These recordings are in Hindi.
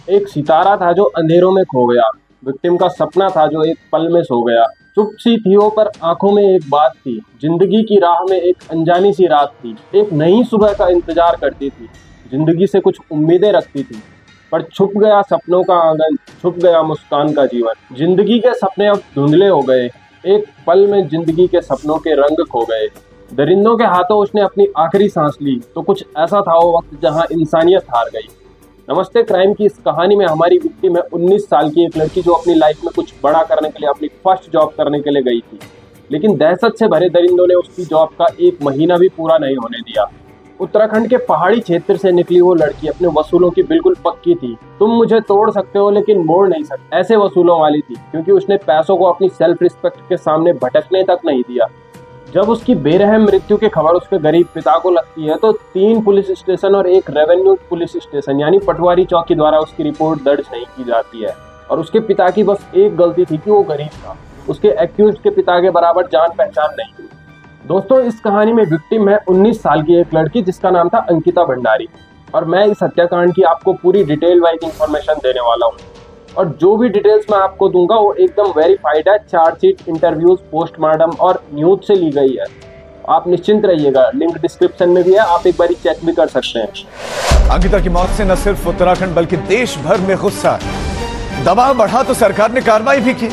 एक सितारा था जो अंधेरों में खो गया। विक्टिम का सपना था जो एक पल में सो गया। चुप सी थी वो पर आंखों में एक बात थी। जिंदगी की राह में एक अनजानी सी रात थी। एक नई सुबह का इंतजार करती थी। जिंदगी से कुछ उम्मीदें रखती थी। पर छुप गया सपनों का आंगन, छुप गया मुस्कान का जीवन। जिंदगी के सपने अब धुंधले हो गए। एक पल में जिंदगी के सपनों के रंग खो गए। दरिंदों के हाथों उसने अपनी आखिरी सांस ली तो कुछ ऐसा था वो वक्त जहां इंसानियत हार गई। नमस्ते क्राइम की इस कहानी में हमारी विक्टिम है 19 साल की एक लड़की जो अपनी लाइफ में कुछ बड़ा करने के लिए अपनी फर्स्ट जॉब करने के लिए गई थी। लेकिन दहशत से भरे दरिंदों ने उसकी जॉब का एक महीना भी पूरा नहीं होने दिया। उत्तराखंड के पहाड़ी क्षेत्र से निकली वो लड़की अपने वसूलों की बिल्कुल पक्की थी। तुम मुझे तोड़ सकते हो लेकिन मोड़ नहीं सकते, ऐसे वसूलों वाली थी। क्योंकि उसने पैसों को अपनी सेल्फ रिस्पेक्ट के सामने भटकने तक नहीं दिया। जब उसकी बेरहम मृत्यु की खबर उसके गरीब पिता को लगती है तो 3 पुलिस स्टेशन और एक रेवेन्यू पुलिस स्टेशन यानी पटवारी चौकी द्वारा उसकी रिपोर्ट दर्ज नहीं की जाती है। और उसके पिता की बस एक गलती थी कि वो गरीब था। उसके एक्यूज के पिता के बराबर जान पहचान नहीं थी। दोस्तों, इस कहानी में विक्टिम है 19 साल की एक लड़की जिसका नाम था अंकिता भंडारी। और मैं इस हत्याकांड की आपको पूरी डिटेल वाइज इंफॉर्मेशन देने वाला हूँ। और जो भी डिटेल्स मैं आपको दूंगा वो एकदम वेरीफाइड है। चार्जशीट, इंटरव्यूज, पोस्टमार्टम और न्यूज से ली गई है। आप निश्चिंत रहिएगा, लिंक डिस्क्रिप्शन में भी है, आप एक बार चेक भी कर सकते हैं। अंकिता की मौत से न सिर्फ उत्तराखंड बल्कि देश भर में गुस्सा है। दबाव बढ़ा तो सरकार ने कार्रवाई भी की।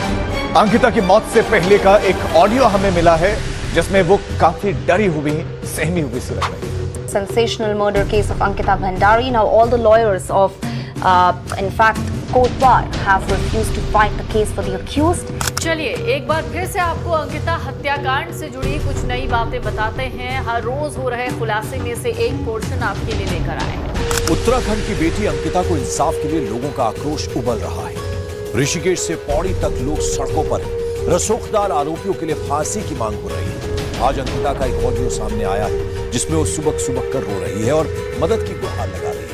अंकिता की मौत से पहले का एक ऑडियो हमें मिला है जिसमें वो काफी डरी हुई, सहमी हुई सी लग रही है। Sensational murder case of Ankita Bhandari. Now all the lawyers of, in fact, Court Bar have refused to fight the case for the accused. चलिए एक बार फिर से आपको अंकिता हत्याकांड से जुड़ी कुछ नई बातें बताते हैं। हर रोज हो रहे खुलासे में से एक पोर्शन आपके लिए लेकर आए हैं। उत्तराखंड की बेटी अंकिता को इंसाफ के लिए लोगों का आक्रोश उबल रहा है। ऋषिकेश से पौड़ी तक लोग सड़कों पर हैं। रसूखदार आरोपियों के लिए फांसी की मांग हो रही है। आज अंकिता का एक ऑडियो सामने आया है जिसमें वो सुबक सुबक कर रो रही है और मदद की गुहार लगा रही है।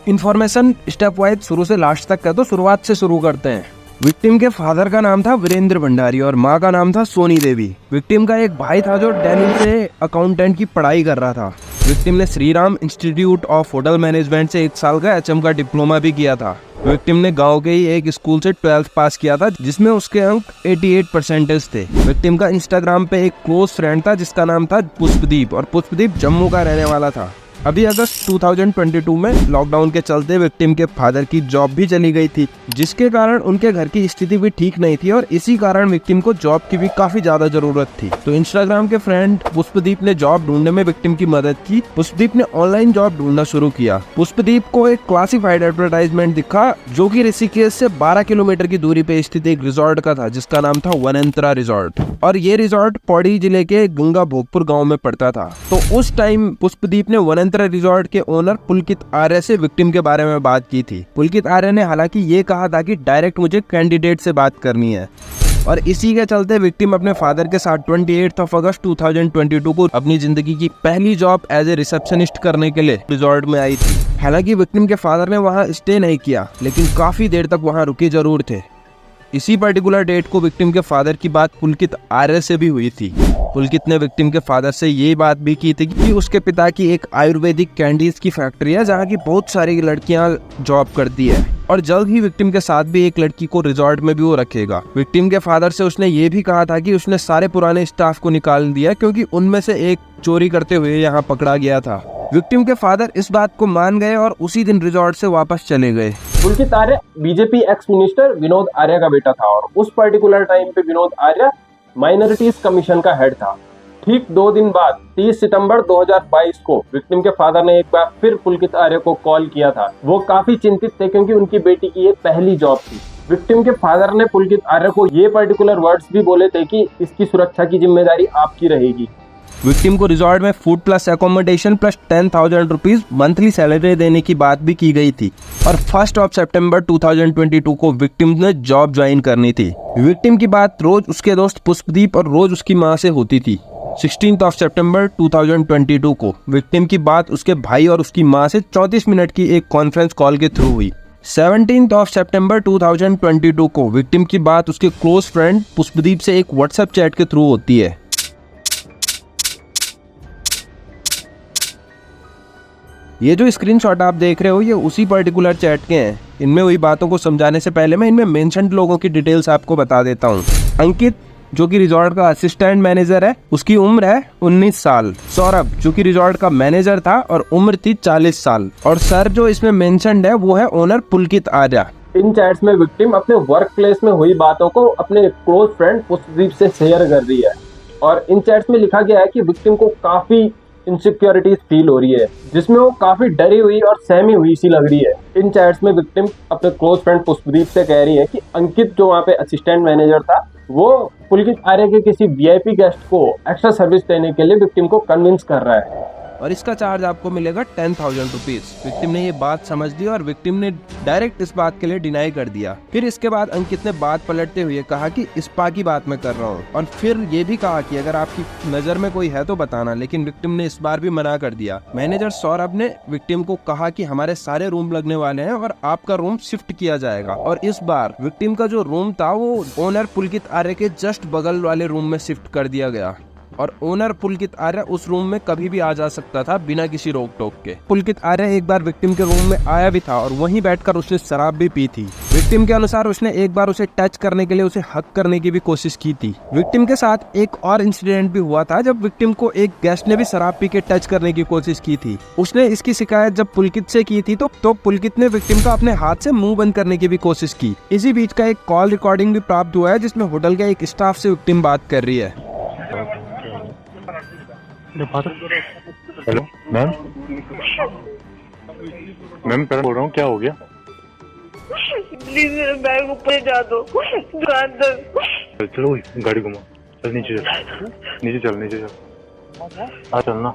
इन्फॉर्मेशन स्टेप वाइज शुरू से लास्ट तक है तो शुरुआत से शुरू करते हैं। विक्टिम के फादर का नाम था वीरेंद्र भंडारी और माँ का नाम था सोनी देवी। विक्टिम का एक भाई था जो दिल्ली से अकाउंटेंट की पढ़ाई कर रहा था। विक्टिम ने Shri Ram institute of hotel management से 1 साल का HM का डिप्लोमा भी किया था। विक्टिम ने गांव के ही एक स्कूल से 12th पास किया था जिसमें उसके अंक 88% थे। विक्टिम का इंस्टाग्राम पे एक क्लोज फ्रेंड था जिसका नाम था पुष्पदीप और पुष्पदीप जम्मू का रहने वाला था। अभी अगस्त 2022 में लॉकडाउन के चलते विक्टिम के फादर की जॉब भी चली गई थी जिसके कारण उनके घर की स्थिति भी ठीक नहीं थी और इसी कारण विक्टिम को जॉब की भी काफी ज्यादा जरूरत थी। तो इंस्टाग्राम के फ्रेंड पुष्पदीप ने जॉब ढूंढने में विक्टिम की मदद की। पुष्पदीप ने ऑनलाइन जॉब ढूंढना शुरू किया। पुष्पदीप को एक क्लासिफाइड एडवर्टाइजमेंट दिखा जो कि ऋषिकेश से 12 किलोमीटर की दूरी पे स्थित एक रिजॉर्ट का था जिसका नाम था वनेंत्रा रिजॉर्ट और ये रिजॉर्ट पौड़ी जिले के गंगा भोगपुर गाँव में पड़ता था। तो उस टाइम पुष्पदीप ने वनेंत्रा रिजॉर्ट के ओनर पुलकित आर्य से विक्टिम के बारे में बात की थी। पुलकित आर्य ने हालांकि ये कहा था कि डायरेक्ट मुझे कैंडिडेट से बात करनी है और इसी के चलते विक्टिम अपने फादर के साथ 28 अगस्त 2022 को अपनी जिंदगी की पहली जॉब एज ए रिसेप्शनिस्ट करने के लिए रिजॉर्ट में आई थी। हालांकि विक्टिम के फादर ने वहां स्टे नहीं किया लेकिन काफी देर तक वहां रुके जरूर थे। इसी पर्टिकुलर डेट को विक्टिम के फादर की बात पुलकित आर्य से भी हुई थी। पुलकित ने विक्टिम के फादर से ये बात भी की थी कि उसके पिता की एक आयुर्वेदिक कैंडीज की फैक्ट्री है जहाँ की बहुत सारी लड़कियां जॉब करती है और जल्द ही विक्टिम के साथ भी एक लड़की को रिजॉर्ट में भी वो रखेगा। विक्टिम के फादर से उसने ये भी कहा था कि उसने सारे पुराने स्टाफ को निकाल दिया क्योंकि उनमें से एक चोरी करते हुए यहाँ पकड़ा गया था। विक्टिम के फादर इस बात को मान गए और उसी दिन रिजॉर्ट से वापस चले गए। पुलकित आर्य बीजेपी एक्स मिनिस्टर विनोद आर्य का बेटा था और उस पर्टिकुलर टाइम पे विनोद आर्य माइनॉरिटीज कमीशन का हेड था। ठीक 2 दिन बाद 30 सितंबर 2022 को विक्टिम के फादर ने एक बार फिर पुलकित आर्य को कॉल किया था। वो काफी चिंतित थे क्योंकि उनकी बेटी की ये पहली जॉब थी। विक्टिम के फादर ने पुलकित आर्य को ये पर्टिकुलर वर्ड्स भी बोले थे कि इसकी सुरक्षा की जिम्मेदारी आपकी रहेगी। विक्टिम को रिजॉर्ट में food plus accommodation plus 10,000 rupees monthly salary देने की बात भी की गई थी और 1 सितंबर 2022 को विक्टिम ने जॉब ज्वाइन करनी थी। विक्टिम की बात रोज उसके दोस्त पुष्पदीप और रोज उसकी माँ से होती थी। 16 सितंबर 2022 को विक्टिम की बात उसके भाई और उसकी मां से 34 मिनट की एक कॉन्फ्रेंस कॉल के थ्रू हुई। 17 सितंबर 2022 को विक्टिम की बात उसके क्लोज फ्रेंड पुष्पदीप से एक व्हाट्सएप चैट के थ्रू होती है। ये जो स्क्रीनशॉट आप देख रहे हो ये उसी पर्टिकुलर चैट के हैं। इनमें हुई बातों को समझाने से पहले मैं इनमें मेंशन्ड लोगों की डिटेल्स आपको बता देता हूँ। अंकित जो कि रिजॉर्ट का असिस्टेंट मैनेजर है, उसकी उम्र है 19 साल। सौरभ जो कि रिजॉर्ट का मैनेजर था और उम्र थी 40 साल। और सर जो इसमें मेंशन्ड है वो है ओनर पुलकित आर्या। इन चैट्स में विक्टिम अपने वर्क प्लेस में हुई बातों को अपने क्लोज फ्रेंड पुष्पदीप से शेयर कर रही है और इन चैट्स में लिखा गया है कि विक्टिम को काफी इनसिक्योरिटीज फील हो रही है, जिसमें वो काफी डरी हुई और सहमी हुई सी लग रही है। इन चैट्स में विक्टिम अपने क्लोज फ्रेंड पुष्पदीप से कह रही है कि अंकित जो वहाँ पे असिस्टेंट मैनेजर था वो पुलकित आर्य के किसी वीआईपी गेस्ट को एक्स्ट्रा सर्विस देने के लिए विक्टिम को कन्विंस कर रहा है और इसका चार्ज आपको मिलेगा 10,000 रुपीज। विक्टिम ने ये बात समझ ली और विक्टिम ने डायरेक्ट इस बात के लिए डिनाई कर दिया। फिर इसके बाद अंकित ने बात पलटते हुए कहा कि स्पा की बात मैं कर रहा हूँ और फिर ये भी कहा कि अगर आपकी नजर में कोई है तो बताना, लेकिन विक्टिम ने इस बार भी मना कर दिया। मैनेजर सौरभ ने विक्टिम को कहा कि हमारे सारे रूम लगने वाले हैं और आपका रूम शिफ्ट किया जाएगा और इस बार विक्टिम का जो रूम था वो ओनर पुलकित आर्य के जस्ट बगल वाले रूम में शिफ्ट कर दिया गया और ओनर पुलकित आर्य उस रूम में कभी भी आ जा सकता था बिना किसी रोक टोक के। पुलकित आर्य एक बार विक्टिम के रूम में आया भी था और वहीं बैठकर उसने शराब भी पी थी। विक्टिम के अनुसार उसने एक बार उसे टच करने के लिए उसे हक करने की भी कोशिश की थी। विक्टिम के साथ एक और इंसिडेंट भी हुआ था जब विक्टिम को एक गेस्ट ने भी शराब पी के टच करने की कोशिश की थी। उसने इसकी शिकायत जब पुलकित से की थी तो पुलकित ने विक्टिम का अपने हाथ से मुंह बंद करने की भी कोशिश की। इसी बीच का एक कॉल रिकॉर्डिंग भी प्राप्त हुआ है जिसमें होटल के एक स्टाफ से विक्टिम बात कर रही है। हेलो मैम, पहले बोल रहा हूँ क्या हो गया? प्लीज मेरा बैग ऊपर जा दो दुकान तक। चलो गाड़ी घुमा, चल नीचे चल आ चलना।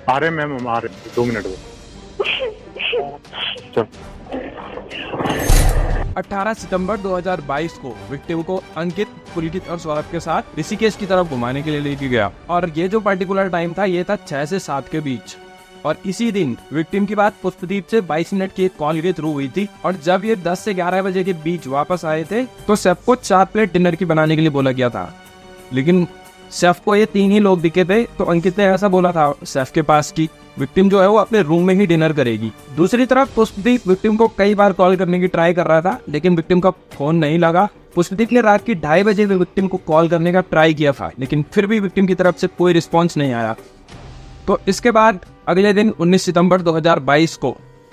आ रहे मैम, हम आ रहे 2 मिनट में। चल 18 सितंबर 2022 को विक्टिम को अंकित, पुलकित और सौरभ के साथ ऋषिकेश की तरफ घुमाने के लिए लेके गया और ये जो पर्टिकुलर टाइम था ये था 6 से 7 के बीच। और इसी दिन विक्टिम की बात पुष्पदीप से 22 मिनट की एक कॉल के थ्रू हुई थी और जब ये 10 से 11 बजे के बीच वापस आए थे तो शेफ को 4 प्लेट डिनर की बनाने के लिए बोला गया था, लेकिन शेफ को ये 3 ही लोग दिखे थे। तो अंकित ने ऐसा बोला था शेफ के पास कि विक्टिम जो है वो अपने रूम में ही डिनर करेगी। दूसरी तरफ पुष्पदीप विक्टिम को कई बार कॉल करने की ट्राई कर रहा था लेकिन विक्टिम का फोन नहीं लगा। पुष्पदीप ने रात की 2:30 बजे भी विक्टिम को कॉल करने का ट्राई किया था लेकिन फिर भी विक्टिम की तरफ से कोई रिस्पॉन्स नहीं आया। तो इसके बाद अगले दिन 19 सितंबर 2022 को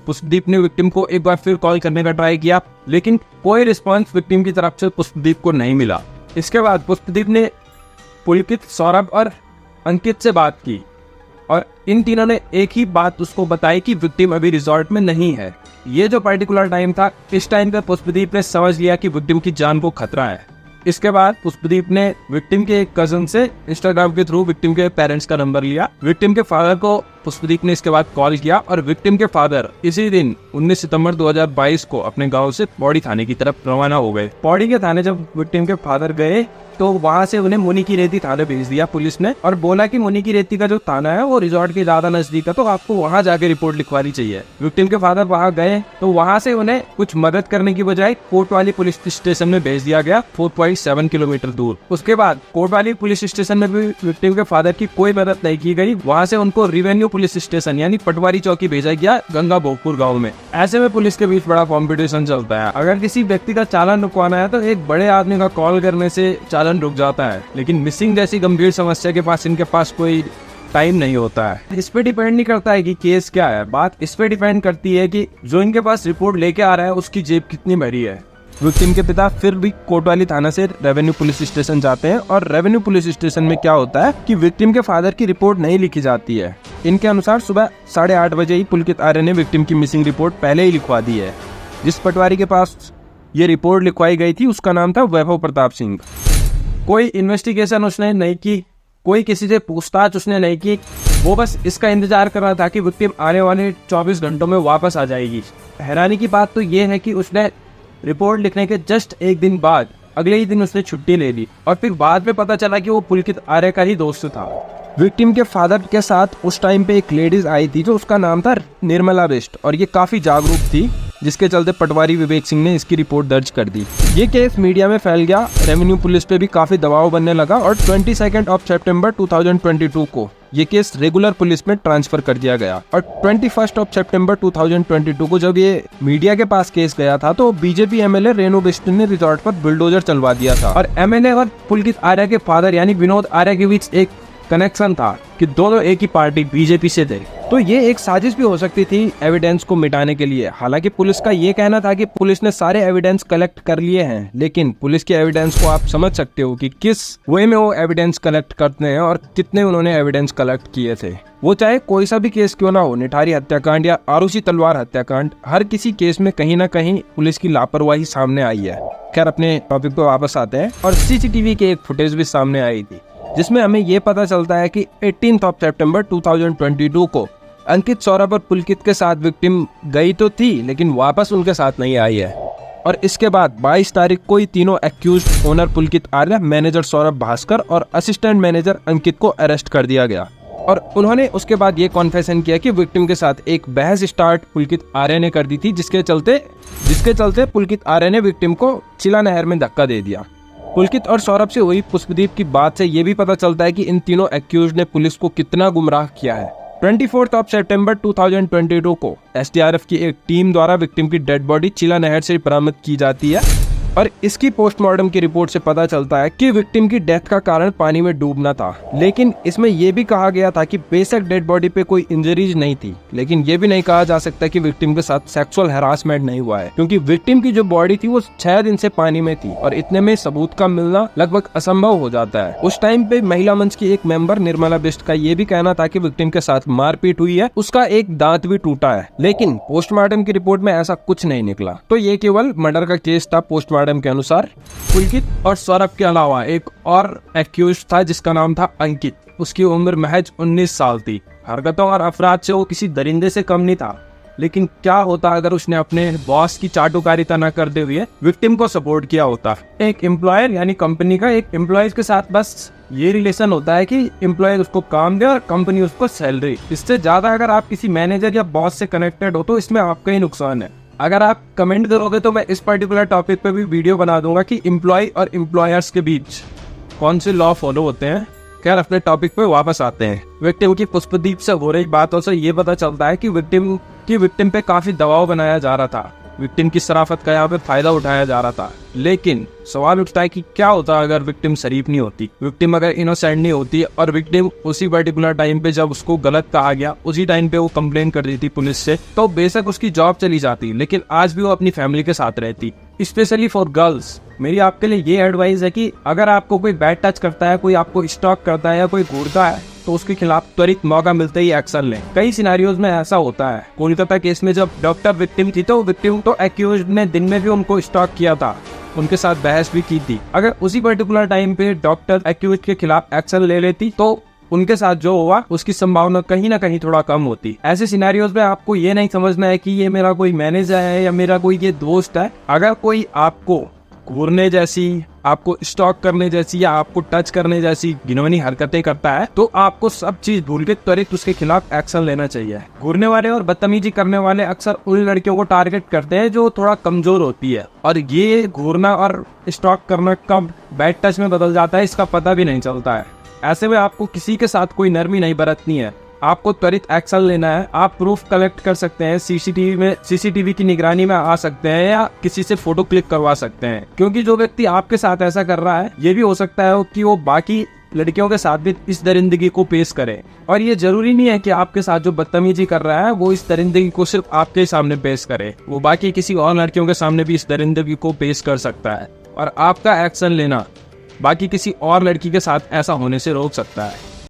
पुष्पदीप ने विक्टिम को एक बार फिर कॉल करने का ट्राई किया लेकिन कोई रिस्पॉन्स विक्टिम की तरफ से पुष्पदीप को नहीं मिला। इसके बाद पुष्पदीप ने पुलकित, सौरभ और अंकित से बात की और इन तीनों ने एक ही बात उसको बताई कि विक्टिम अभी रिजॉर्ट में नहीं है। ये जो पर्टिकुलर टाइम था, इस टाइम पे पुष्पदीप ने समझ लिया कि विक्टिम की जान को खतरा है। इसके बाद पुष्पदीप ने विक्टिम के एक कजन से इंस्टाग्राम के थ्रू विक्टिम के पेरेंट्स का नंबर लिया। विक्टिम के फादर को पुष्पदीप ने इसके बाद कॉल किया और विक्टिम के फादर इसी दिन 19 सितंबर 2022 को अपने गांव से पौड़ी थाने की तरफ रवाना हो गए। पौड़ी के थाने जब विक्टिम के फादर गए तो वहां से उन्हें मुनि की रेती थाने भेज दिया पुलिस ने और बोला कि मुनि की रेती का जो थाना है वो रिजॉर्ट के ज्यादा नजदीक है तो आपको वहां जाके रिपोर्ट लिखवानी चाहिए। विक्टिम के फादर वहां गए तो वहां से उन्हें कुछ मदद करने की बजाय कोतवाली पुलिस स्टेशन में भेज दिया गया 4.7 किलोमीटर दूर। उसके बाद कोतवाली पुलिस स्टेशन में भी विक्टिम के फादर की कोई मदद नहीं की गई। वहां से उनको रिवेन्यू पुलिस स्टेशन यानी पटवारी चौकी भेजा गया गंगा भोगपुर गाँव में। ऐसे में पुलिस के बीच बड़ा कॉम्पिटिशन चलता है। अगर किसी व्यक्ति का चालान रुकवाना है तो एक बड़े आदमी का कॉल करने से चालान रुक जाता है, लेकिन मिसिंग जैसी गंभीर समस्या के पास इनके पास कोई टाइम नहीं होता है। इस पे डिपेंड नहीं करता है कि केस क्या है, बात इस पे डिपेंड करती है कि जो इनके पास रिपोर्ट लेके आ रहा है उसकी जेब कितनी भरी है। विक्टिम के पिता फिर भी कोतवाली थाना से रेवेन्यू पुलिस स्टेशन जाते हैं और रेवेन्यू पुलिस स्टेशन में क्या होता है कि विक्टिम के फादर की रिपोर्ट नहीं लिखी जाती है। इनके अनुसार सुबह 8:30 बजे ही पुलकित आर्य ने विक्टिम की मिसिंग रिपोर्ट पहले ही लिखवा दी है। जिस पटवारी के पास ये रिपोर्ट लिखवाई गई थी उसका नाम था वैभव प्रताप सिंह। कोई इन्वेस्टिगेशन उसने नहीं की, कोई किसी से पूछताछ उसने नहीं की, वो बस इसका इंतजार कर रहा था कि विक्टिम आने वाले 24 घंटों में वापस आ जाएगी। हैरानी की बात तो ये है कि उसने रिपोर्ट लिखने के जस्ट एक दिन बाद अगले ही दिन उसने छुट्टी ले ली और फिर बाद में पता चला कि वो पुलकित आर्य का ही दोस्त था। विक्टिम के फादर के साथ उस टाइम पे एक लेडीज आई थी जो उसका नाम था निर्मला बिष्ट और ये काफी जागरूक थी, जिसके चलते पटवारी विवेक सिंह ने इसकी रिपोर्ट दर्ज कर दी। ये केस मीडिया में फैल गया, रेवेन्यू पुलिस पे भी काफी दबाव बनने लगा और 22 सितंबर 2022 को ये केस रेगुलर पुलिस में ट्रांसफर कर दिया गया। और 21 सितंबर 2022 को जब ये मीडिया के पास केस गया था तो बीजेपी एमएलए रेणु बिष्ट ने रिजॉर्ट पर बुलडोजर चलवा दिया था और एमएलए और पुलकित आर्य के फादर यानी विनोद आर्य के बीच एक कनेक्शन था कि दोनों एक ही पार्टी बीजेपी से थे। तो ये एक साजिश भी हो सकती थी एविडेंस को मिटाने के लिए। हालांकि पुलिस का ये कहना था कि पुलिस ने सारे एविडेंस कलेक्ट कर लिए हैं, लेकिन पुलिस के एविडेंस को आप समझ सकते हो कि किस वे में वो एविडेंस कलेक्ट करते हैं और कितने उन्होंने एविडेंस कलेक्ट किए थे। वो चाहे कोई सा भी केस क्यों ना हो, निठारी हत्याकांड या आरुषि तलवार हत्याकांड, हर किसी केस में कहीं ना कहीं पुलिस की लापरवाही सामने आई है। खैर अपने टॉपिक पे वापस आते हैं और सीसीटीवी की एक फुटेज भी सामने आई थी जिसमें हमें ये पता चलता है कि 18 सितंबर 2022 को अंकित सौरभ और पुलकित के साथ विक्टिम गई तो थी लेकिन वापस उनके साथ नहीं आई है। और इसके बाद 22 तारीख को ही तीनों एक्यूज्ड ओनर पुलकित आर्य, मैनेजर सौरभ भास्कर और असिस्टेंट मैनेजर अंकित को अरेस्ट कर दिया गया। और उन्होंने उसके बाद ये कॉन्फेशन किया कि विक्टिम के साथ एक बहस स्टार्ट पुलकित आर्य ने कर दी थी, जिसके चलते पुलकित आर्य ने विक्टिम को चिला नहर में धक्का दे दिया। पुलकित और सौरभ से हुई पुष्पदीप की बात से ये भी पता चलता है कि इन तीनों एक्यूज्ड ने पुलिस को कितना गुमराह किया है। 24 सितंबर 2022 को एसडीआरएफ की एक टीम द्वारा विक्टिम की डेड बॉडी चिला नहर से बरामद की जाती है और इसकी पोस्टमार्टम की रिपोर्ट से पता चलता है कि विक्टिम की डेथ का कारण पानी में डूबना था। लेकिन इसमें यह भी कहा गया था कि बेशक डेड बॉडी पे कोई इंजरीज नहीं थी, लेकिन ये भी नहीं कहा जा सकता कि विक्टिम के साथ सेक्सुअल हैरासमेंट नहीं हुआ है, क्योंकि विक्टिम की जो बॉडी थी वो 6 दिन से पानी में थी और इतने में सबूत का मिलना लगभग असंभव हो जाता है। उस टाइम पे महिला मंच की एक मेंबर निर्मला बिष्ट का ये भी कहना था कि विक्टिम के साथ मारपीट हुई है, उसका एक दांत भी टूटा है, लेकिन पोस्टमार्टम की रिपोर्ट में ऐसा कुछ नहीं निकला। तो ये केवल मर्डर का केस था पोस्टमार्टम के अनुसार। पुलकित और सौरभ के अलावा एक और एक्यूज था जिसका नाम था अंकित। उसकी उम्र महज 19 साल थी। हरकतों और अफराद से वो किसी दरिंदे से कम नहीं था, लेकिन क्या होता अगर उसने अपने बॉस की चाटुकारिता न करते हुए विक्टिम को सपोर्ट किया होता। एक एम्प्लॉयर यानी कंपनी का एक एम्प्लॉय के साथ बस ये रिलेशन होता है कि एम्प्लॉयर उसको काम दे और कंपनी उसको सैलरी। इससे ज्यादा अगर आप किसी मैनेजर या बॉस से कनेक्टेड हो तो इसमें आपका ही नुकसान है। अगर आप कमेंट करोगे तो मैं इस पर्टिकुलर टॉपिक पे भी वीडियो बना दूंगा कि एम्प्लॉय और एम्प्लॉयर्स के बीच कौन से लॉ फॉलो होते हैं। खैर अपने टॉपिक पे वापस आते हैं। विक्टिम की पुष्पदीप से हो रही बातों से ये पता चलता है कि विक्टिम पे काफी दबाव बनाया जा रहा था, विक्टिम की शराफत का यहाँ पे फायदा उठाया जा रहा था। लेकिन सवाल उठता है कि क्या होता अगर विक्टिम शरीफ नहीं होती, विक्टिम अगर इनोसेंट नहीं होती और विक्टिम उसी पर्टिकुलर टाइम पे जब उसको गलत कहा गया उसी टाइम पे वो कंप्लेन कर देती पुलिस से, तो बेशक उसकी जॉब चली जाती, लेकिन आज भी वो अपनी फैमिली के साथ रहती। स्पेशली फॉर गर्ल्स मेरी आपके लिए ये एडवाइस है कि अगर आपको कोई बैड टच करता है, कोई आपको स्टॉक करता है या कोई घूरता है तो उसके खिलाफ त्वरित मौका मिलते ही एक्शन लें। कई सिनेरियोज में ऐसा होता है। कोलकाता केस में जब डॉक्टर विक्टिम थी तो विक्टिम तो एक्यूज्ड ने दिन में भी उनको स्टॉक किया था, उनके साथ बहस भी की थी। अगर उसी पर्टिकुलर टाइम पे डॉक्टर एक्यूज्ड के खिलाफ एक्शन ले लेती तो उनके साथ जो हुआ उसकी संभावना कहीं ना कहीं थोड़ा कम होती। ऐसे सिनेरियोज में आपको ये नहीं समझना है कि ये मेरा कोई मैनेजर है या मेरा कोई ये दोस्त है। अगर कोई आपको घूरने जैसी, आपको स्टॉक करने जैसी या आपको टच करने जैसी घिनौनी हरकतें करता है तो आपको सब चीज भूल के त्वरित उसके खिलाफ एक्शन लेना चाहिए। घूरने वाले और बदतमीजी करने वाले अक्सर उन लड़कियों को टारगेट करते हैं जो थोड़ा कमजोर होती है, और ये घूरना और स्टॉक करना कब बैड टच में बदल जाता है इसका पता भी नहीं चलता है। ऐसे में आपको किसी के साथ कोई नरमी नहीं बरतनी है, आपको त्वरित एक्शन लेना है। आप प्रूफ कलेक्ट कर सकते हैं, सीसीटीवी की निगरानी में आ सकते हैं या किसी से फोटो क्लिक करवा सकते हैं, क्योंकि जो व्यक्ति आपके साथ ऐसा कर रहा है ये भी हो सकता है कि वो बाकी लड़कियों के साथ भी इस दरिंदगी को पेश करे। और ये जरूरी नहीं है कि आपके साथ जो बदतमीजी कर रहा है वो इस दरिंदगी को सिर्फ आपके सामने पेश करे, वो बाकी किसी और लड़कियों के सामने भी इस दरिंदगी को पेश कर सकता है। और आपका एक्शन लेना बाकी किसी और लड़की के साथ ऐसा होने से रोक सकता है।